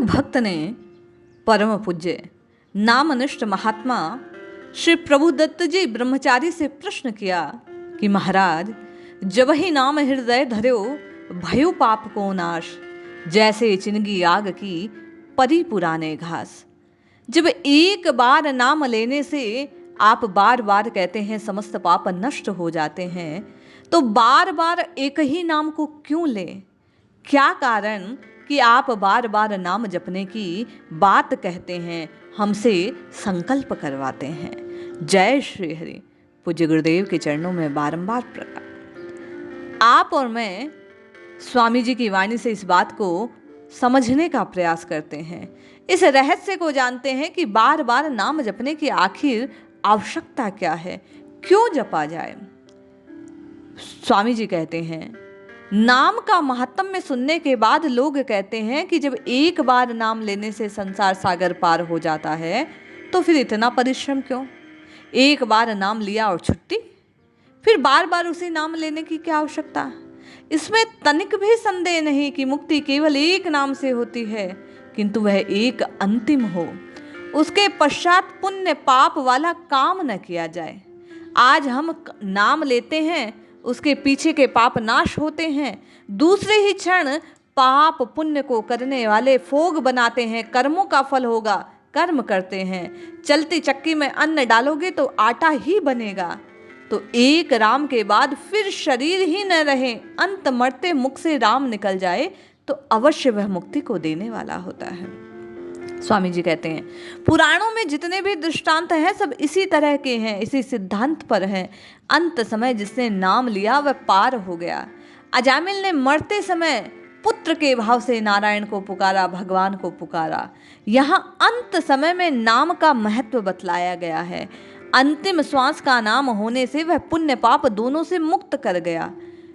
भक्त ने परम पूज्य नामनिष्ठ महात्मा श्री प्रभुदत्त जी ब्रह्मचारी से प्रश्न किया कि महाराज, जब ही नाम हृदय धर्यो भयो पाप को नाश, जैसे चिनगी आग की परी पुराने घास। जब एक बार नाम लेने से आप बार बार कहते हैं समस्त पाप नष्ट हो जाते हैं, तो बार बार एक ही नाम को क्यों लें? क्या कारण कि आप बार बार नाम जपने की बात कहते हैं, हमसे संकल्प करवाते हैं। जय श्री हरि। पूज्य गुरुदेव के चरणों में बारंबार प्रणाम। आप और मैं स्वामी जी की वाणी से इस बात को समझने का प्रयास करते हैं, इस रहस्य को जानते हैं कि बार बार नाम जपने की आखिर आवश्यकता क्या है, क्यों जपा जाए। स्वामी जी कहते हैं, नाम का महात्म्य सुनने के बाद लोग कहते हैं कि जब एक बार नाम लेने से संसार सागर पार हो जाता है तो फिर इतना परिश्रम क्यों? एक बार नाम लिया और छुट्टी, फिर बार बार उसी नाम लेने की क्या आवश्यकता? इसमें तनिक भी संदेह नहीं कि मुक्ति केवल एक नाम से होती है, किंतु वह एक अंतिम हो, उसके पश्चात पुण्य पाप वाला काम न किया जाए। आज हम नाम लेते हैं, उसके पीछे के पाप नाश होते हैं, दूसरे ही क्षण पाप पुण्य को करने वाले फोग बनाते हैं, कर्मों का फल होगा, कर्म करते हैं। चलती चक्की में अन्न डालोगे तो आटा ही बनेगा। तो एक राम के बाद फिर शरीर ही न रहे, अंत मरते मुख से राम निकल जाए तो अवश्य वह मुक्ति को देने वाला होता है। स्वामी जी कहते हैं, पुराणों में जितने भी दृष्टांत हैं सब इसी तरह के हैं, इसी सिद्धांत पर हैं। अंत समय जिसने नाम लिया वह पार हो गया। अजामिल ने मरते समय पुत्र के भाव से नारायण को पुकारा, भगवान को पुकारा। यहाँ अंत समय में नाम का महत्व बतलाया गया है। अंतिम श्वास का नाम होने से वह पुण्य पाप दोनों से मुक्त कर गया।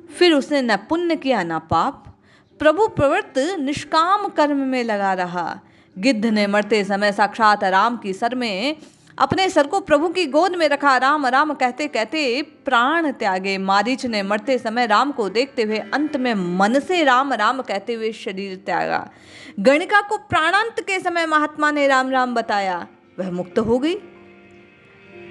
फिर उसने न पुण्य किया न पाप, प्रभु प्रवृत्त निष्काम कर्म में लगा रहा। गिद्ध ने मरते समय साक्षात राम की सर में अपने सर को प्रभु की गोद में रखा, राम राम कहते कहते प्राण त्यागे। मारीच ने मरते समय राम को देखते हुए अंत में मन से राम राम कहते हुए शरीर त्यागा। गणिका को प्राणांत के समय महात्मा ने राम राम बताया, वह मुक्त हो गई।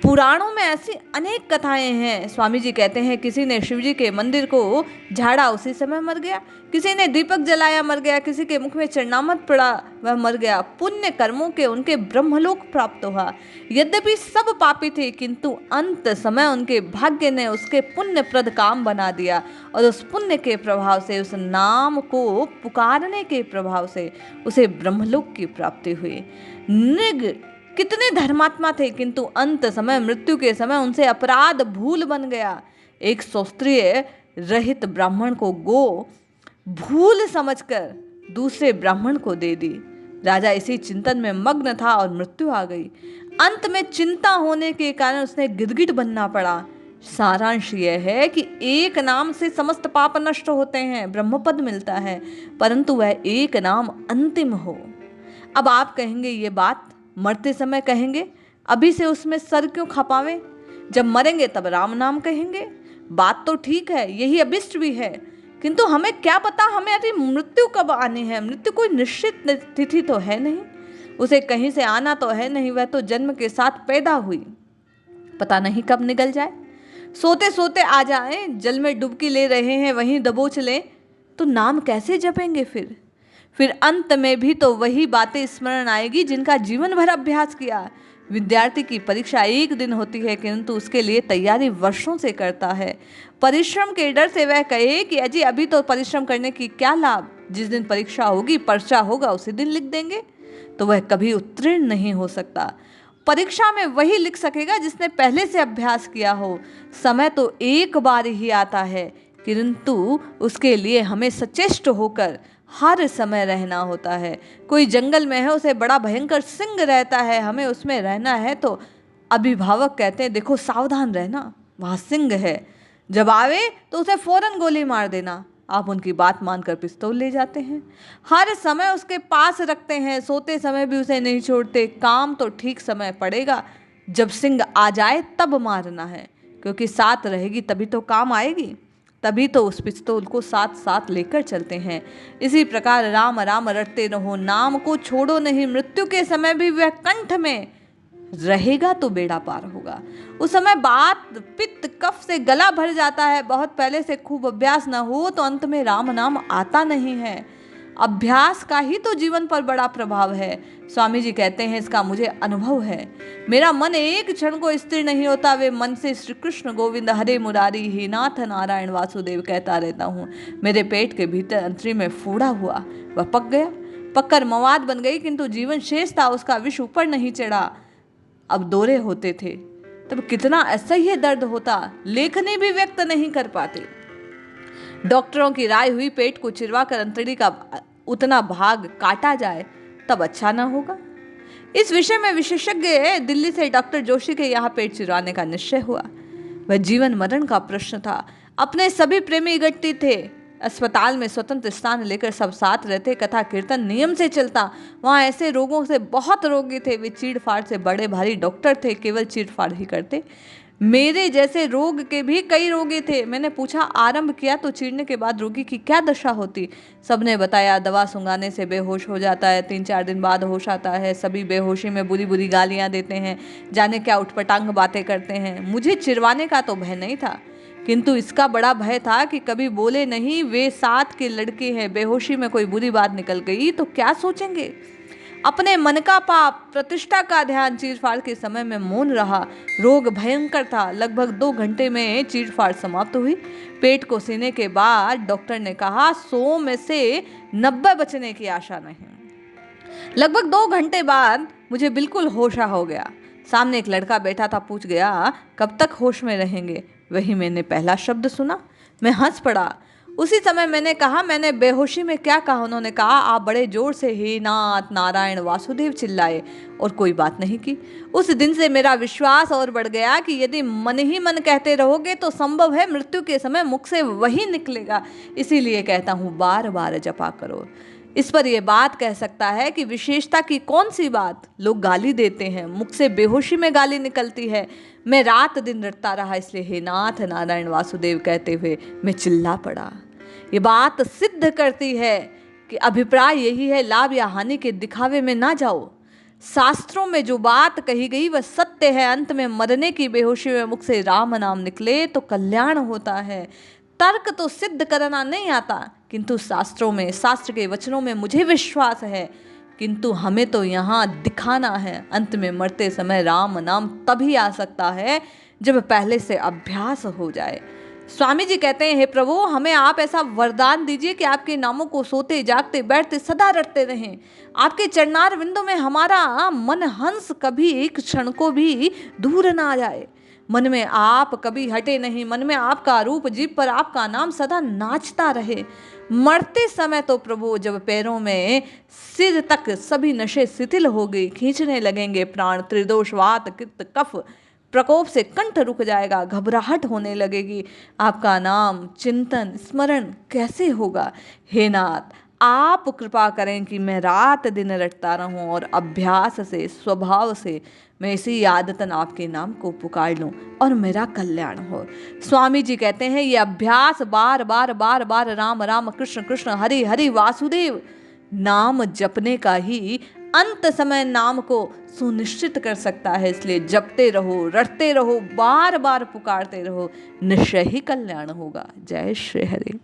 पुराणों में ऐसी अनेक कथाएं हैं। स्वामी जी कहते हैं, किसी ने शिवजी के मंदिर को झाड़ा, उसी समय मर गया। किसी ने दीपक जलाया, मर गया। किसी के मुख में चरणामृत पड़ा, वह मर गया। पुण्य कर्मों के उनके ब्रह्मलोक प्राप्त हुआ। यद्यपि सब पापी थे, किंतु अंत समय उनके भाग्य ने उसके पुण्यप्रद काम बना दिया और उस पुण्य के प्रभाव से, उस नाम को पुकारने के प्रभाव से उसे ब्रह्मलोक की प्राप्ति हुई। नृग कितने धर्मात्मा थे, किंतु अंत समय मृत्यु के समय उनसे अपराध भूल बन गया। एक शौस्त्रीय रहित ब्राह्मण को गो भूल समझकर दूसरे ब्राह्मण को दे दी। राजा इसी चिंतन में मग्न था और मृत्यु आ गई। अंत में चिंता होने के कारण उसने गिरगिट बनना पड़ा। सारांश यह है कि एक नाम से समस्त पाप नष्ट होते हैं, ब्रह्मपद मिलता है, परंतु वह एक नाम अंतिम हो। अब आप कहेंगे ये बात मरते समय कहेंगे, अभी से उसमें सर क्यों खपावें? जब मरेंगे तब राम नाम कहेंगे। बात तो ठीक है, यही अभिष्ट भी है, किंतु हमें क्या पता हमें अभी मृत्यु कब आनी है। मृत्यु कोई निश्चित तिथि तो है नहीं, उसे कहीं से आना तो है नहीं, वह तो जन्म के साथ पैदा हुई, पता नहीं कब निकल जाए। सोते सोते आ जाए, जल में डुबकी ले रहे हैं वहीं दबोच लें, तो नाम कैसे जपेंगे? फिर अंत में भी तो वही बातें स्मरण आएगी जिनका जीवन भर अभ्यास किया। विद्यार्थी की परीक्षा एक दिन होती है, किंतु उसके लिए तैयारी वर्षों से करता है। परिश्रम के डर से वह कहे कि अजी अभी तो परिश्रम करने की क्या लाभ, जिस दिन परीक्षा होगी, पर्चा होगा, उसी दिन लिख देंगे, तो वह कभी उत्तीर्ण नहीं हो सकता। परीक्षा में वही लिख सकेगा जिसने पहले से अभ्यास किया हो। समय तो एक बार ही आता है, किंतु उसके लिए हमें सचेष्ट होकर हर समय रहना होता है। कोई जंगल में है, उसे बड़ा भयंकर सिंह रहता है, हमें उसमें रहना है, तो अभिभावक कहते हैं देखो सावधान रहना, वहाँ सिंह है, जब आवे तो उसे फौरन गोली मार देना। आप उनकी बात मानकर पिस्तौल ले जाते हैं, हर समय उसके पास रखते हैं, सोते समय भी उसे नहीं छोड़ते। काम तो ठीक समय पड़ेगा, जब सिंह आ जाए तब मारना है, क्योंकि साथ रहेगी तभी तो काम आएगी। तभी तो उस पिस्तौल को साथ साथ लेकर चलते हैं। इसी प्रकार राम राम रटते रहो, नाम को छोड़ो नहीं। मृत्यु के समय भी वह कंठ में रहेगा तो बेड़ा पार होगा। उस समय बात पित्त कफ से गला भर जाता है। बहुत पहले से खूब अभ्यास न हो तो अंत में राम नाम आता नहीं है। अभ्यास का ही तो जीवन पर बड़ा प्रभाव है। स्वामी जी कहते हैं इसका मुझे अनुभव है। मेरा मन एक क्षण को स्थिर नहीं होता। वे मन से श्री कृष्ण गोविंद हरे मुरारी हे नाथ नारायण वासुदेव कहता रहता हूँ। मेरे पेट के भीतर अंतरी में फोड़ा हुआ वह पक गया, पककर मवाद बन गई, किंतु जीवन शेष था, उसका विष ऊपर नहीं चढ़ा। अब दौरे होते थे तब कितना असह्य दर्द होता, लेखनी भी व्यक्त नहीं कर पाते। डॉक्टरों की राय हुई पेट को चिरवा कर अंतड़ी का उतना भाग काटा जाए तब अच्छा ना होगा। इस विषय में विशेषज्ञ दिल्ली से डॉक्टर जोशी के यहाँ पेट चिरवाने का निश्चय हुआ। वह जीवन मरण का प्रश्न था। अपने सभी प्रेमी इकट्ठे थे। अस्पताल में स्वतंत्र स्थान लेकर सब साथ रहते। कथा कीर्तन नियम से चलता। वहाँ ऐसे रोगों से बहुत रोगी थे। वे चीड़-फाड़ से बड़े भारी डॉक्टर थे, केवल चीड़-फाड़ ही करते। मेरे जैसे रोग के भी कई रोगी थे। मैंने पूछा आरंभ किया तो चीरने के बाद रोगी की क्या दशा होती। सबने बताया दवा सुंघाने से बेहोश हो जाता है, 3-4 दिन बाद होश आता है। सभी बेहोशी में बुरी बुरी गालियां देते हैं, जाने क्या उठपटांग बातें करते हैं। मुझे चिरवाने का तो भय नहीं था, किंतु इसका बड़ा भय था कि कभी बोले नहीं, वे साथ के लड़के हैं, बेहोशी में कोई बुरी बात निकल गई तो क्या सोचेंगे। अपने मन का पाप, प्रतिष्ठा का ध्यान, चीरफाड़ के समय में मौन रहा। रोग भयंकर था। लगभग 2 घंटे में चीरफाड़ समाप्त हुई। पेट को सीने के बाद डॉक्टर ने कहा 100 में से 90 बचने की आशा नहीं। लगभग 2 घंटे बाद मुझे बिल्कुल होशा हो गया। सामने एक लड़का बैठा था, पूछ गया कब तक होश में रहेंगे। वही मैंने पहला शब्द सुना। मैं हंस पड़ा। उसी समय मैंने कहा मैंने बेहोशी में क्या कहा। उन्होंने कहा आप बड़े जोर से हे नाथ नारायण वासुदेव चिल्लाए और कोई बात नहीं की। उस दिन से मेरा विश्वास और बढ़ गया कि यदि मन ही मन कहते रहोगे तो संभव है मृत्यु के समय मुख से वही निकलेगा। इसीलिए कहता हूँ बार बार जपा करो। इस पर यह बात कह सकता है कि विशेषता की कौन सी बात। लोग गाली देते हैं, मुख से बेहोशी में गाली निकलती है। मैं रात दिन रटता रहा, इसलिए हे नाथ नारायण वासुदेव कहते हुए मैं चिल्ला पड़ा। ये बात सिद्ध करती है कि अभिप्राय यही है, लाभ या हानि के दिखावे में ना जाओ। शास्त्रों में जो बात कही गई वह सत्य है। अंत में मरने की बेहोशी में मुख से राम नाम निकले तो कल्याण होता है। तर्क तो सिद्ध करना नहीं आता, किंतु शास्त्रों में, शास्त्र के वचनों में मुझे विश्वास है। किंतु हमें तो यहाँ दिखाना है। अंत में मरते समय राम नाम तभी आ सकता है जब पहले से अभ्यास हो जाए। स्वामी जी कहते हैं हे प्रभु, हमें आप ऐसा वरदान दीजिए कि आपके नामों को सोते जागते बैठते सदा रटते रहें। आपके चरणार विंदों में हमारा मन हंस कभी एक क्षण को भी दूर ना जाए। मन में आप कभी हटे नहीं। मन में आपका रूप, जीभ पर आपका नाम सदा नाचता रहे। मरते समय तो प्रभु जब पैरों में सिर तक सभी नशे शिथिल हो गई, खींचने लगेंगे प्राण, त्रिदोष वात पित्त कफ प्रकोप से कंठ रुक जाएगा, घबराहट होने लगेगी। आपका नाम चिंतन स्मरण कैसे होगा। हे नाथ आप कृपा करें कि मैं रात दिन रटता रहूं और अभ्यास से, स्वभाव से मैं इसी आदतन आपके नाम को पुकार लूं और मेरा कल्याण हो। स्वामी जी कहते हैं ये अभ्यास बार बार बार बार राम राम कृष्ण कृष्ण हरि हरि वासुदेव नाम जपने का ही अंत समय नाम को सुनिश्चित कर सकता है। इसलिए जपते रहो, रटते रहो, बार बार पुकारते रहो, निश्चय ही कल्याण होगा। जय श्री हरि।